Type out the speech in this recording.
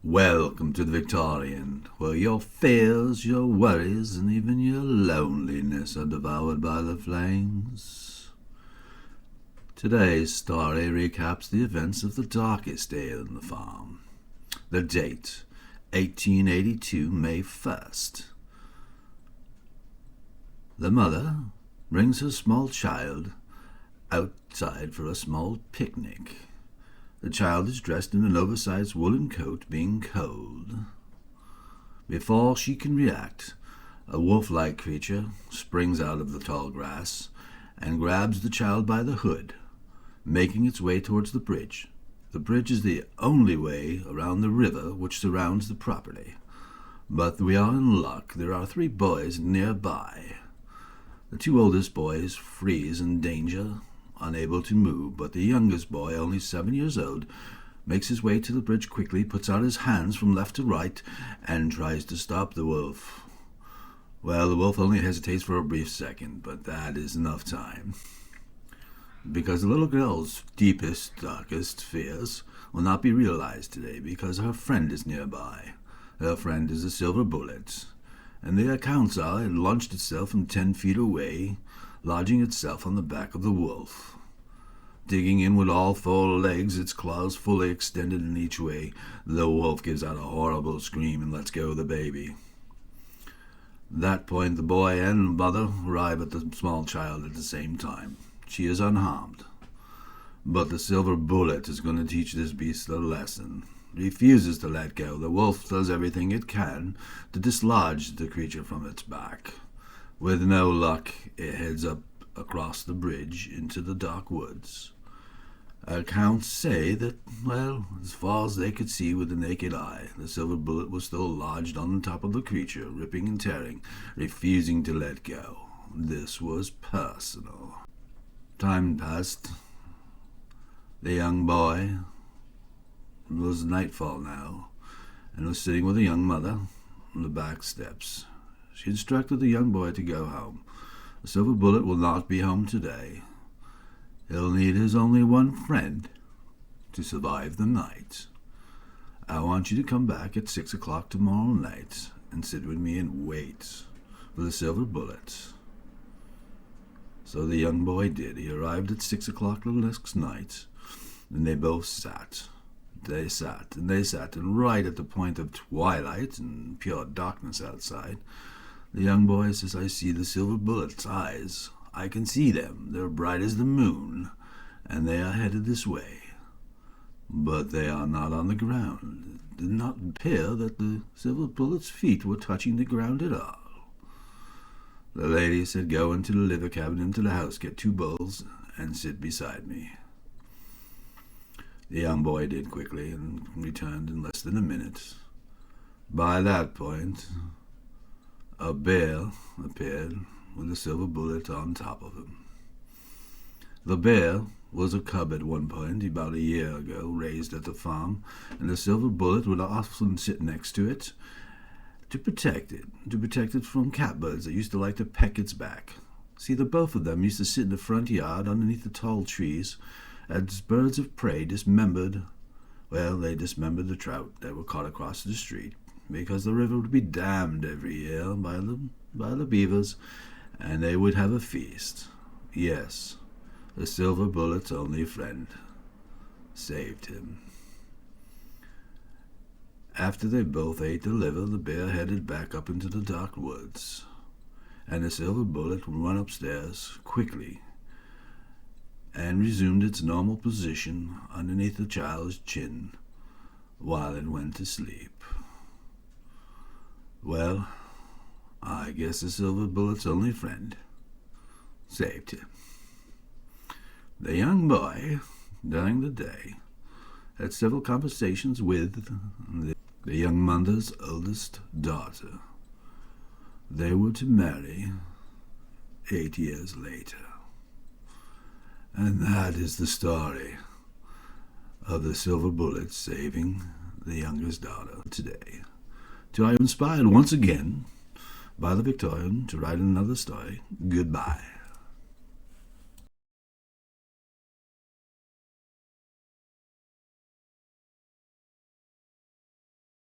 Welcome to the Victorian, where your fears, your worries, and even your loneliness are devoured by the flames. Today's story recaps the events of the darkest day on the farm. The date, 1882, May 1st. The mother brings her small child outside for a small picnic. The child is dressed in an oversized woolen coat, being cold. Before she can react, a wolf-like creature springs out of the tall grass and grabs the child by the hood, making its way towards the bridge. The bridge is the only way around the river which surrounds the property. But we are in luck. There are 3 boys nearby. The 2 oldest boys freeze in danger, unable to move, but the youngest boy, only 7 years old, makes his way to the bridge quickly, puts out his hands from left to right, and tries to stop the wolf. Well, the wolf only hesitates for a brief second, but that is enough time. Because the little girl's deepest, darkest fears will not be realized today, because her friend is nearby. Her friend is a silver bullet, and the accounts are it launched itself from 10 feet away, lodging itself on the back of the wolf. Digging in with all 4 legs, its claws fully extended in each way, the wolf gives out a horrible scream and lets go of the baby. At that point, the boy and mother arrive at the small child at the same time. She is unharmed. But the silver bullet is going to teach this beast a lesson. It refuses to let go. The wolf does everything it can to dislodge the creature from its back. With no luck, it heads up across the bridge into the dark woods. Accounts say that, well, as far as they could see with the naked eye, the silver bullet was still lodged on the top of the creature, ripping and tearing, refusing to let go. This was personal. Time passed. The young boy, it was nightfall now, and was sitting with a young mother on the back steps. She instructed the young boy to go home. The silver bullet will not be home today. He'll need his only one friend to survive the night. I want you to come back at 6 o'clock tomorrow night and sit with me and wait for the silver bullet. So the young boy did. He arrived at 6 o'clock the next night, and they both sat. They sat, and right at the point of twilight and pure darkness outside, the young boy says, "I see the silver bullet's eyes. I can see them. They're bright as the moon, and they are headed this way. But they are not on the ground. It did not appear that the silver bullet's feet were touching the ground at all." The lady said, "Go into the liver cabinet into the house, get 2 bowls, and sit beside me." The young boy did quickly and returned in less than a minute. By that point, a bear appeared with a silver bullet on top of him. The bear was a cub at one point, about a year ago, raised at the farm, and the silver bullet would often sit next to it to protect it from catbirds that used to like to peck its back. See, the both of them used to sit in the front yard underneath the tall trees as birds of prey dismembered the trout that were caught across the street, because the river would be dammed every year by the beavers, and they would have a feast. Yes, the silver bullet's only friend saved him. After they both ate the liver, the bear headed back up into the dark woods, and the silver bullet ran upstairs quickly and resumed its normal position underneath the child's chin while it went to sleep. Well, I guess the silver bullet's only friend saved him. The young boy, during the day, had several conversations with the young mother's oldest daughter. They were to marry 8 years later. And that is the story of the silver bullet saving the youngest daughter today. Till I am inspired once again by the Victorian to write another story. Goodbye.